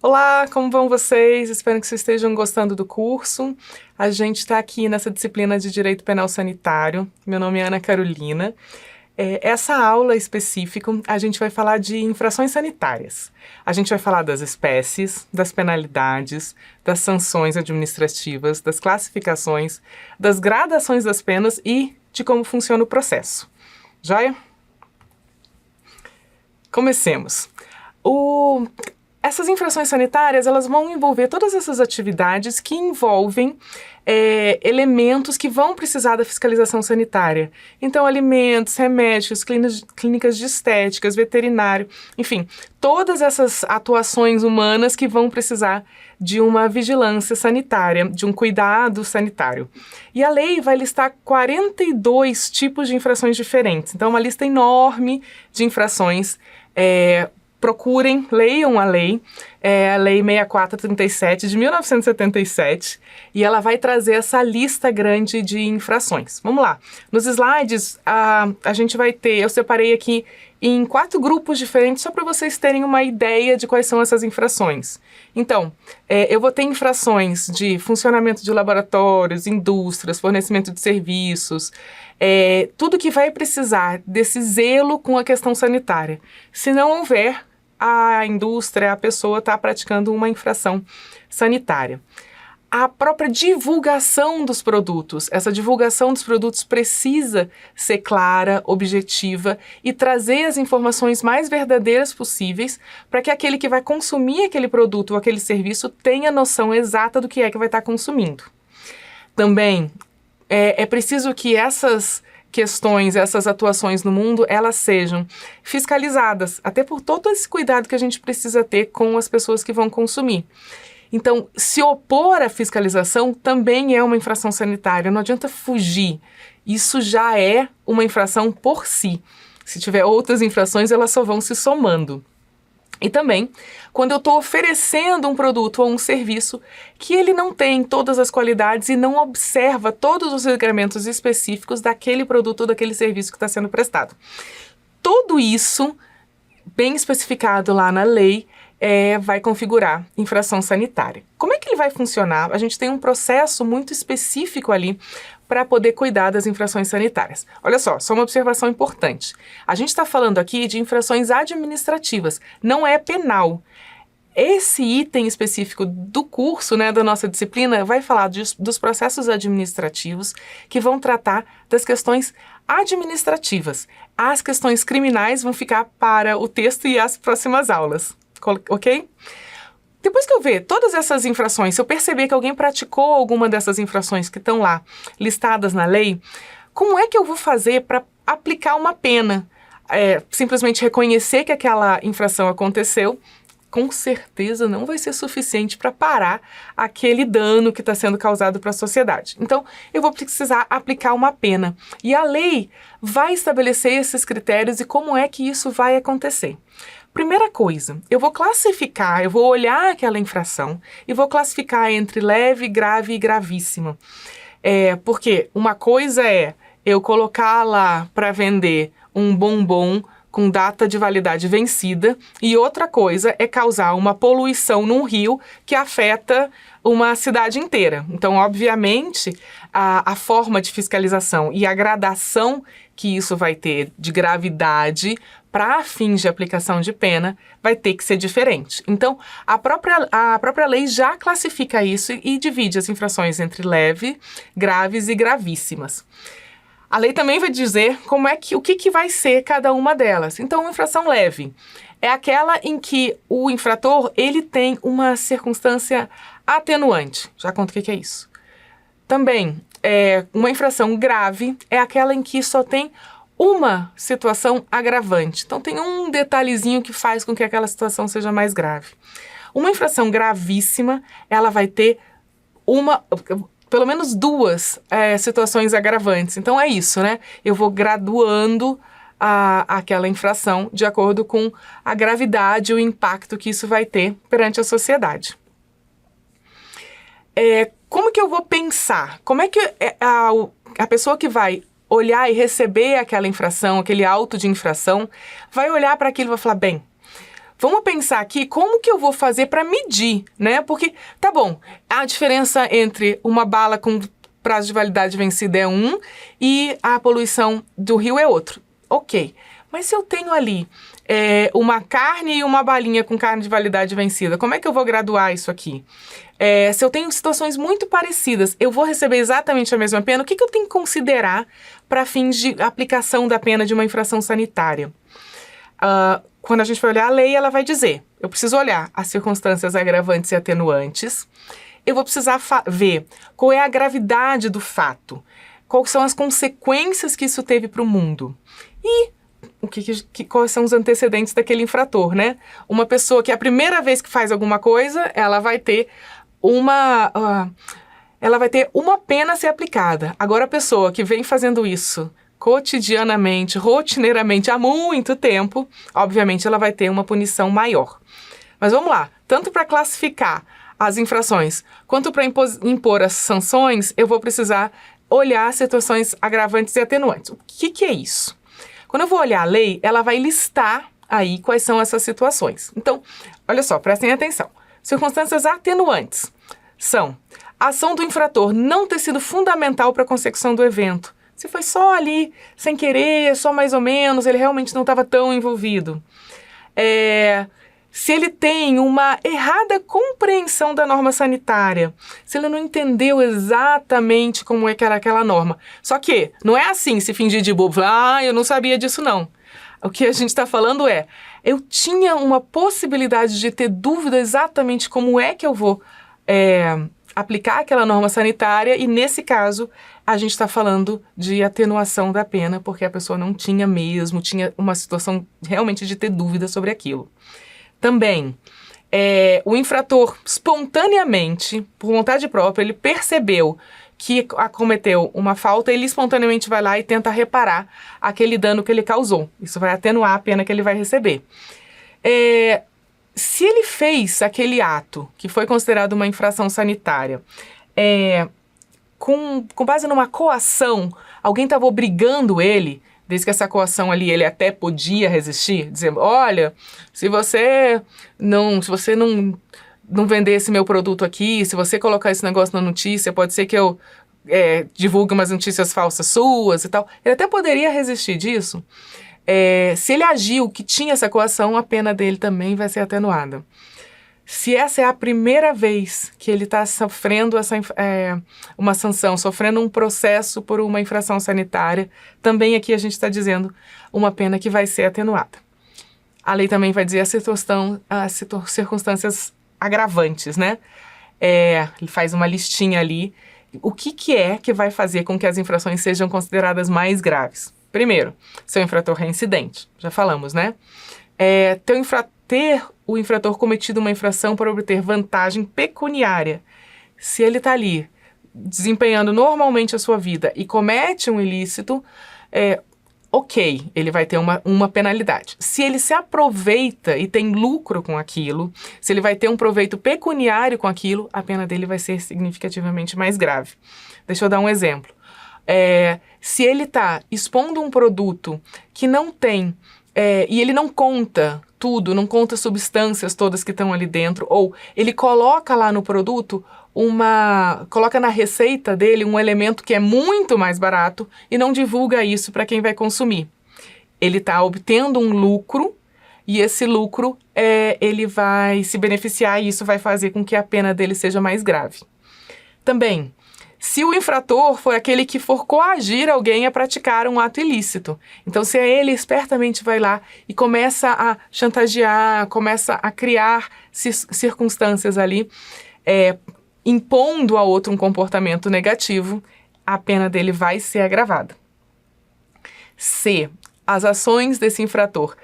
Olá, como vão vocês? Espero que vocês estejam gostando do curso. A gente está aqui nessa disciplina de Direito Penal Sanitário. Meu nome é Ana Carolina. Essa aula específica, a gente vai falar de infrações sanitárias. A gente vai falar das espécies, das penalidades, das sanções administrativas, das classificações, das gradações das penas e de como funciona o processo. Joia? Comecemos. Essas infrações sanitárias, elas vão envolver todas essas atividades que envolvem elementos que vão precisar da fiscalização sanitária. Então, alimentos, remédios, clínicas de estéticas, veterinário, enfim, todas essas atuações humanas que vão precisar de uma vigilância sanitária, de um cuidado sanitário. E a lei vai listar 42 tipos de infrações diferentes. Então, uma lista enorme de infrações. Procurem, leiam a lei 6437 de 1977, e ela vai trazer essa lista grande de infrações. Vamos lá. Nos slides, a gente vai ter, eu separei aqui em 4 grupos diferentes, só para vocês terem uma ideia de quais são essas infrações. Então, eu vou ter infrações de funcionamento de laboratórios, indústrias, fornecimento de serviços, tudo que vai precisar desse zelo com a questão sanitária. Se não houver, a indústria, a pessoa está praticando uma infração sanitária. A própria divulgação dos produtos, essa divulgação dos produtos precisa ser clara, objetiva e trazer as informações mais verdadeiras possíveis para que aquele que vai consumir aquele produto ou aquele serviço tenha noção exata do que é que vai estar consumindo. Também é preciso que essas questões, essas atuações no mundo, elas sejam fiscalizadas, até por todo esse cuidado que a gente precisa ter com as pessoas que vão consumir. Então, se opor à fiscalização também é uma infração sanitária, não adianta fugir. Isso já é uma infração por si. Se tiver outras infrações, elas só vão se somando. E também, quando eu estou oferecendo um produto ou um serviço que ele não tem todas as qualidades e não observa todos os regramentos específicos daquele produto ou daquele serviço que está sendo prestado. Tudo isso, bem especificado lá na lei, vai configurar infração sanitária. Como é que ele vai funcionar? A gente tem um processo muito específico ali para poder cuidar das infrações sanitárias. Olha só uma observação importante. A gente está falando aqui de infrações administrativas, não é penal. Esse item específico do curso, da nossa disciplina, vai falar dos processos administrativos que vão tratar das questões administrativas. As questões criminais vão ficar para o texto e as próximas aulas, ok? Depois que eu ver todas essas infrações, se eu perceber que alguém praticou alguma dessas infrações que estão lá listadas na lei, como é que eu vou fazer para aplicar uma pena? Simplesmente reconhecer que aquela infração aconteceu, com certeza não vai ser suficiente para parar aquele dano que está sendo causado para a sociedade. Então, eu vou precisar aplicar uma pena. E a lei vai estabelecer esses critérios e como é que isso vai acontecer. Primeira coisa, eu vou classificar, eu vou olhar aquela infração e vou classificar entre leve, grave e gravíssima. Porque uma coisa é eu colocar lá para vender um bombom com data de validade vencida e outra coisa é causar uma poluição num rio que afeta uma cidade inteira. Então, obviamente, a forma de fiscalização e a gradação que isso vai ter de gravidade para fins de aplicação de pena vai ter que ser diferente. Então, a própria lei já classifica isso e divide as infrações entre leve, graves e gravíssimas. A lei também vai dizer o que vai ser cada uma delas. Então, uma infração leve é aquela em que o infrator ele tem uma circunstância atenuante. Já conto o que é isso. Também, uma infração grave é aquela em que só tem uma situação agravante. Então, tem um detalhezinho que faz com que aquela situação seja mais grave. Uma infração gravíssima, ela vai ter pelo menos 2 situações agravantes. Então, é isso, Eu vou graduando aquela infração de acordo com a gravidade e o impacto que isso vai ter perante a sociedade. Como que eu vou pensar? Como é que a pessoa que vai olhar e receber aquela infração, aquele auto de infração, vai olhar para aquilo e vai falar, bem, vamos pensar aqui como que eu vou fazer para medir, né? Porque, tá bom, a diferença entre uma bala com prazo de validade vencido é 1 e a poluição do rio é outro. Ok, mas se eu tenho ali uma carne e uma balinha com carne de validade vencida, como é que eu vou graduar isso aqui? Se eu tenho situações muito parecidas, eu vou receber exatamente a mesma pena, o que eu tenho que considerar para fins de aplicação da pena de uma infração sanitária? Quando a gente vai olhar a lei, ela vai dizer, eu preciso olhar as circunstâncias agravantes e atenuantes, eu vou precisar ver qual é a gravidade do fato, quais são as consequências que isso teve para o mundo e quais são os antecedentes daquele infrator, né? Uma pessoa que é a primeira vez que faz alguma coisa, ela vai ter uma pena a ser aplicada. Agora, a pessoa que vem fazendo isso cotidianamente, rotineiramente, há muito tempo, obviamente ela vai ter uma punição maior. Mas vamos lá, tanto para classificar as infrações quanto para impor as sanções, eu vou precisar olhar situações agravantes e atenuantes. O que é isso? Quando eu vou olhar a lei, ela vai listar aí quais são essas situações. Então, olha só, prestem atenção. Circunstâncias atenuantes são a ação do infrator não ter sido fundamental para a consecução do evento. Se foi só ali, sem querer, só mais ou menos, ele realmente não estava tão envolvido. Se ele tem uma errada compreensão da norma sanitária, se ele não entendeu exatamente como é que era aquela norma. Só que não é assim, se fingir de bobo, eu não sabia disso não. O que a gente está falando eu tinha uma possibilidade de ter dúvida exatamente como é que eu vou aplicar aquela norma sanitária e, nesse caso, a gente está falando de atenuação da pena, porque a pessoa não tinha mesmo, tinha uma situação realmente de ter dúvida sobre aquilo. Também, o infrator, espontaneamente, por vontade própria, ele percebeu que cometeu uma falta, ele espontaneamente vai lá e tenta reparar aquele dano que ele causou. Isso vai atenuar a pena que ele vai receber. Se ele fez aquele ato, que foi considerado uma infração sanitária, com base numa coação, alguém estava obrigando ele, desde que essa coação ali ele até podia resistir, dizendo, olha, se você não vender esse meu produto aqui, se você colocar esse negócio na notícia, pode ser que eu divulgue umas notícias falsas suas e tal. Ele até poderia resistir disso. Se ele agiu que tinha essa coação, a pena dele também vai ser atenuada. Se essa é a primeira vez que ele está sofrendo uma sanção, sofrendo um processo por uma infração sanitária, também aqui a gente está dizendo uma pena que vai ser atenuada. A lei também vai dizer as circunstâncias agravantes, né? Ele faz uma listinha ali. O que é que vai fazer com que as infrações sejam consideradas mais graves? Primeiro, ser um infrator reincidente, já falamos, né? Ter o infrator cometido uma infração para obter vantagem pecuniária. Se ele está ali desempenhando normalmente a sua vida e comete um ilícito, ok, ele vai ter uma penalidade. Se ele se aproveita e tem lucro com aquilo, se ele vai ter um proveito pecuniário com aquilo, a pena dele vai ser significativamente mais grave. Deixa eu dar um exemplo. Se ele está expondo um produto que não tem, e ele não conta tudo, não conta substâncias todas que estão ali dentro, ou ele coloca lá no produto, coloca na receita dele um elemento que é muito mais barato e não divulga isso para quem vai consumir. Ele está obtendo um lucro e esse lucro ele vai se beneficiar e isso vai fazer com que a pena dele seja mais grave. Também, se o infrator for aquele que for coagir alguém a praticar um ato ilícito. Então, se ele espertamente vai lá e começa a chantagear, começa a criar circunstâncias ali, impondo a outro um comportamento negativo, a pena dele vai ser agravada. Se as ações desse infrator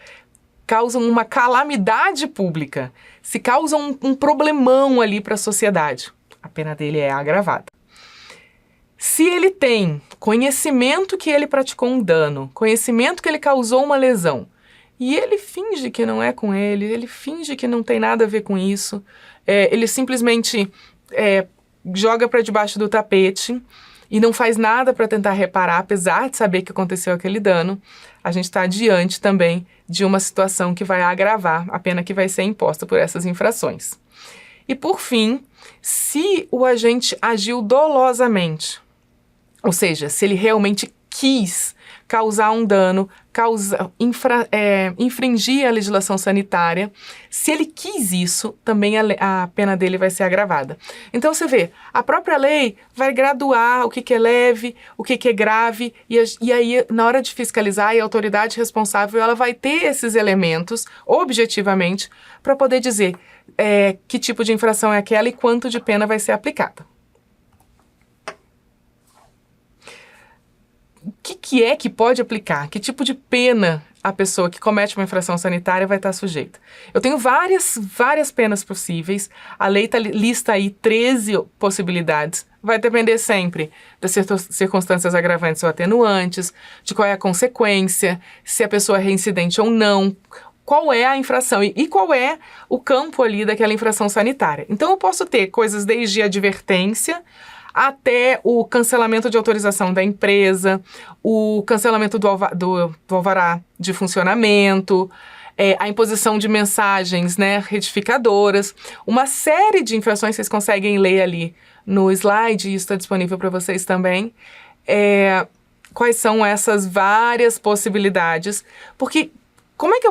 causam uma calamidade pública, se causam um problemão ali para a sociedade, a pena dele é agravada. Se ele tem conhecimento que ele praticou um dano, conhecimento que ele causou uma lesão, e ele finge que não é com ele finge que não tem nada a ver com isso, ele simplesmente joga para debaixo do tapete e não faz nada para tentar reparar, apesar de saber que aconteceu aquele dano, a gente está diante também de uma situação que vai agravar a pena que vai ser imposta por essas infrações. E por fim, se o agente agiu dolosamente, ou seja, se ele realmente quis causar um dano, infringir a legislação sanitária, se ele quis isso, também a pena dele vai ser agravada. Então você vê, a própria lei vai graduar o que é leve, o que é grave, e aí na hora de fiscalizar, a autoridade responsável ela vai ter esses elementos, objetivamente, para poder dizer que tipo de infração é aquela e quanto de pena vai ser aplicada. O que é que pode aplicar? Que tipo de pena a pessoa que comete uma infração sanitária vai estar sujeita? Eu tenho várias penas possíveis. A lei lista aí 13 possibilidades. Vai depender sempre das circunstâncias agravantes ou atenuantes, de qual é a consequência, se a pessoa é reincidente ou não, qual é a infração e qual é o campo ali daquela infração sanitária. Então eu posso ter coisas desde advertência até o cancelamento de autorização da empresa, o cancelamento do alvará de funcionamento, a imposição de mensagens, né, retificadoras, uma série de infrações, vocês conseguem ler ali no slide, isso está disponível para vocês também, quais são essas várias possibilidades, porque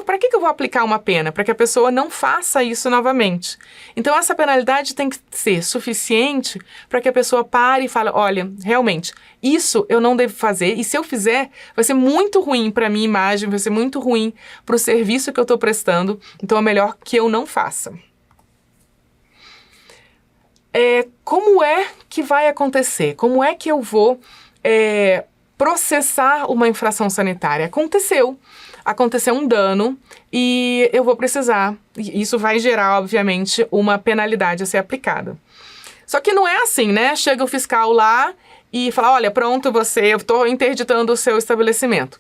para que eu vou aplicar uma pena? Para que a pessoa não faça isso novamente. Então, essa penalidade tem que ser suficiente para que a pessoa pare e fale, olha, realmente, isso eu não devo fazer, e se eu fizer, vai ser muito ruim para a minha imagem, vai ser muito ruim para o serviço que eu estou prestando, então é melhor que eu não faça. Como é que vai acontecer? Como é que eu vou processar uma infração sanitária? Aconteceu um dano e eu vou precisar, isso vai gerar, obviamente, uma penalidade a ser aplicada. Só que não é assim, né? Chega o fiscal lá e fala, olha, pronto, eu estou interditando o seu estabelecimento.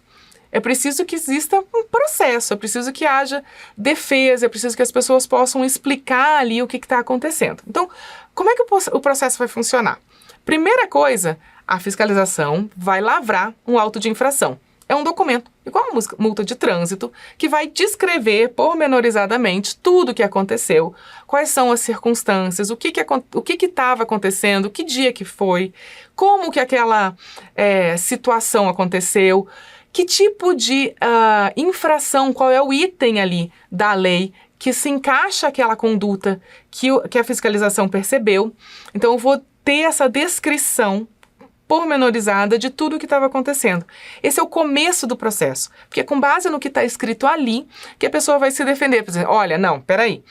É preciso que exista um processo, é preciso que haja defesa, é preciso que as pessoas possam explicar ali o que está acontecendo. Então, como é que o processo vai funcionar? Primeira coisa, a fiscalização vai lavrar um auto de infração. É um documento, igual uma multa de trânsito, que vai descrever pormenorizadamente tudo o que aconteceu, quais são as circunstâncias, o que estava acontecendo, que dia que foi, como que aquela situação aconteceu, que tipo de infração, qual é o item ali da lei que se encaixa aquela conduta que a fiscalização percebeu. Então, eu vou ter essa descrição pormenorizada de tudo o que estava acontecendo. Esse é o começo do processo, porque é com base no que está escrito ali que a pessoa vai se defender. Por exemplo, olha, não, peraí,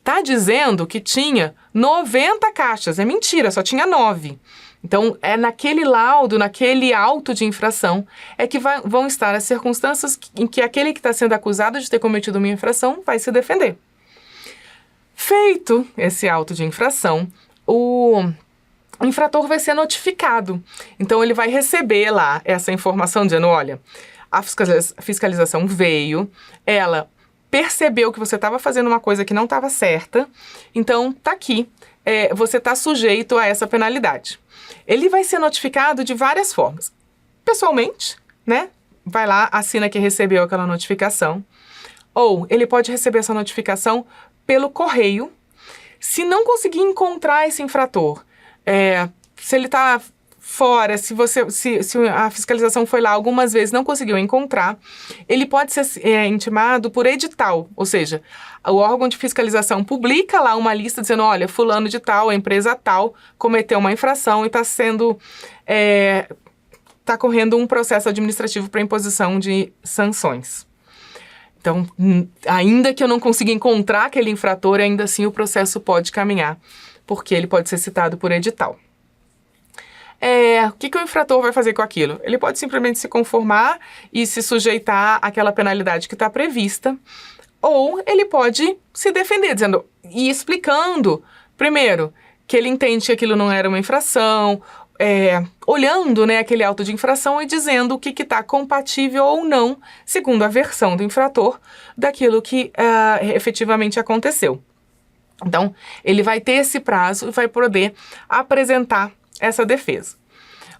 tá dizendo que tinha 90 caixas, é mentira, só tinha 9. Então, naquele laudo, naquele auto de infração, que vão estar as circunstâncias em que aquele que está sendo acusado de ter cometido uma infração vai se defender. Feito esse auto de infração, o infrator vai ser notificado. Então, ele vai receber lá essa informação dizendo, olha, a fiscalização veio, ela percebeu que você estava fazendo uma coisa que não estava certa, então tá aqui, você está sujeito a essa penalidade. Ele vai ser notificado de várias formas. Pessoalmente, né? Vai lá, assina que recebeu aquela notificação. Ou ele pode receber essa notificação pelo correio. Se não conseguir encontrar esse infrator, se ele está fora, se a fiscalização foi lá algumas vezes não conseguiu encontrar, ele pode ser intimado por edital, ou seja, o órgão de fiscalização publica lá uma lista dizendo, olha, fulano de tal, a empresa tal, cometeu uma infração e está correndo um processo administrativo para imposição de sanções. Então, ainda que eu não consiga encontrar aquele infrator, ainda assim o processo pode caminhar, porque ele pode ser citado por edital. O que o infrator vai fazer com aquilo? Ele pode simplesmente se conformar e se sujeitar àquela penalidade que está prevista, ou ele pode se defender, dizendo e explicando, primeiro, que ele entende que aquilo não era uma infração, olhando, né, aquele auto de infração e dizendo o que está compatível ou não, segundo a versão do infrator, daquilo que efetivamente aconteceu. Então, ele vai ter esse prazo e vai poder apresentar essa defesa.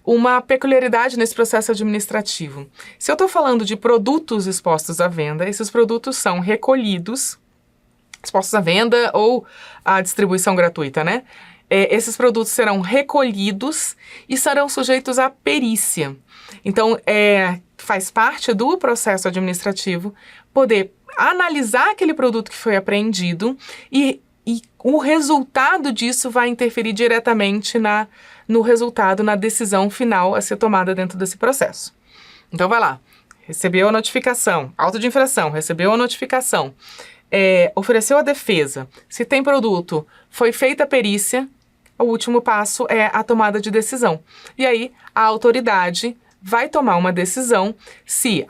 uma peculiaridade nesse processo administrativo. Se eu estou falando de produtos expostos à venda, esses produtos são recolhidos, expostos à venda ou à distribuição gratuita, né? Esses produtos serão recolhidos e serão sujeitos à perícia. Então, faz parte do processo administrativo poder analisar aquele produto que foi apreendido e o resultado disso vai interferir diretamente no resultado, na decisão final a ser tomada dentro desse processo. Então, vai lá. Recebeu a notificação. Auto de infração. Recebeu a notificação. Ofereceu a defesa. Se tem produto, foi feita a perícia, o último passo é a tomada de decisão. E aí, a autoridade vai tomar uma decisão se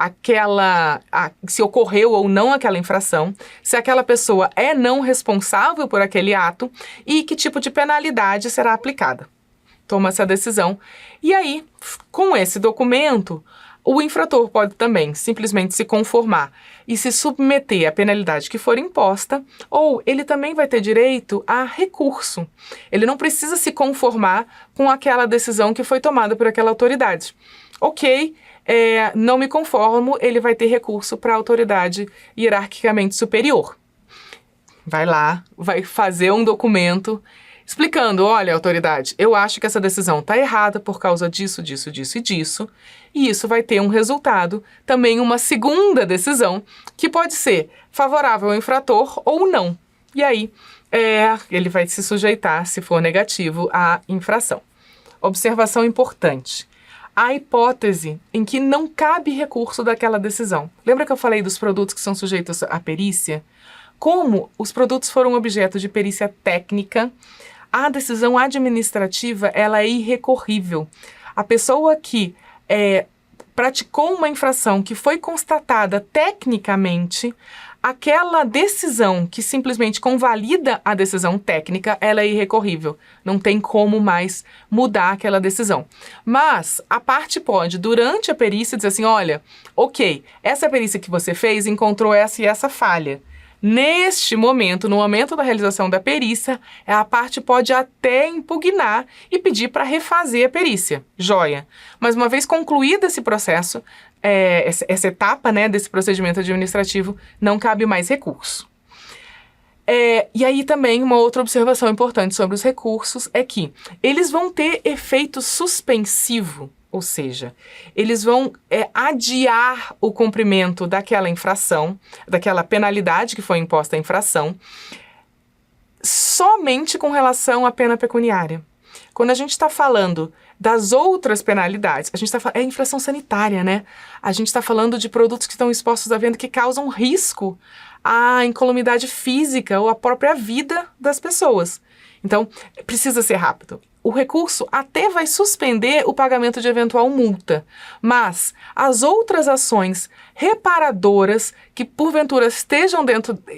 se ocorreu ou não aquela infração, se aquela pessoa é não responsável por aquele ato e que tipo de penalidade será aplicada. Toma essa decisão. E aí, com esse documento, o infrator pode também simplesmente se conformar e se submeter à penalidade que for imposta, ou ele também vai ter direito a recurso. Ele não precisa se conformar com aquela decisão que foi tomada por aquela autoridade. Ok, não me conformo, ele vai ter recurso para a autoridade hierarquicamente superior. Vai lá, vai fazer um documento explicando, olha, autoridade, eu acho que essa decisão está errada por causa disso, disso, disso e disso, e isso vai ter um resultado, também uma segunda decisão, que pode ser favorável ao infrator ou não. E aí, ele vai se sujeitar, se for negativo, à infração. Observação importante. A hipótese em que não cabe recurso daquela decisão. Lembra que eu falei dos produtos que são sujeitos à perícia? Como os produtos foram objeto de perícia técnica, a decisão administrativa ela é irrecorrível. A pessoa que praticou uma infração que foi constatada tecnicamente, aquela decisão que simplesmente convalida a decisão técnica, ela é irrecorrível. Não tem como mais mudar aquela decisão. Mas a parte pode, durante a perícia, dizer assim, olha, ok, essa perícia que você fez encontrou essa e essa falha. Neste momento, no momento da realização da perícia, a parte pode até impugnar e pedir para refazer a perícia. Joia. Mas uma vez concluído esse processo, essa etapa, né, desse procedimento administrativo, não cabe mais recurso. E aí também uma outra observação importante sobre os recursos é que eles vão ter efeito suspensivo, ou seja, eles vão adiar o cumprimento daquela infração, daquela penalidade que foi imposta à infração, somente com relação à pena pecuniária. Quando a gente está falando das outras penalidades, é infração sanitária, né? A gente está falando de produtos que estão expostos à venda que causam risco à incolumidade física ou à própria vida das pessoas. Então, precisa ser rápido. O recurso até vai suspender o pagamento de eventual multa, mas as outras ações reparadoras que porventura estejam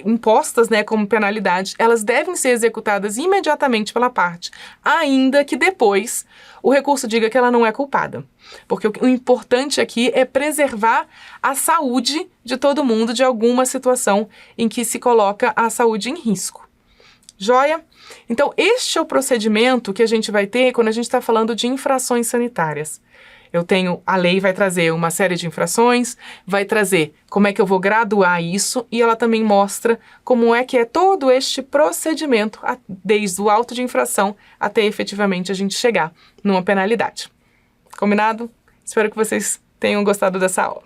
impostas, né, como penalidade, elas devem ser executadas imediatamente pela parte, ainda que depois o recurso diga que ela não é culpada. Porque o importante aqui é preservar a saúde de todo mundo de alguma situação em que se coloca a saúde em risco. Joia? Então, este é o procedimento que a gente vai ter quando a gente está falando de infrações sanitárias. A lei vai trazer uma série de infrações, vai trazer como é que eu vou graduar isso e ela também mostra como é que é todo este procedimento, desde o auto de infração até efetivamente a gente chegar numa penalidade. Combinado? Espero que vocês tenham gostado dessa aula.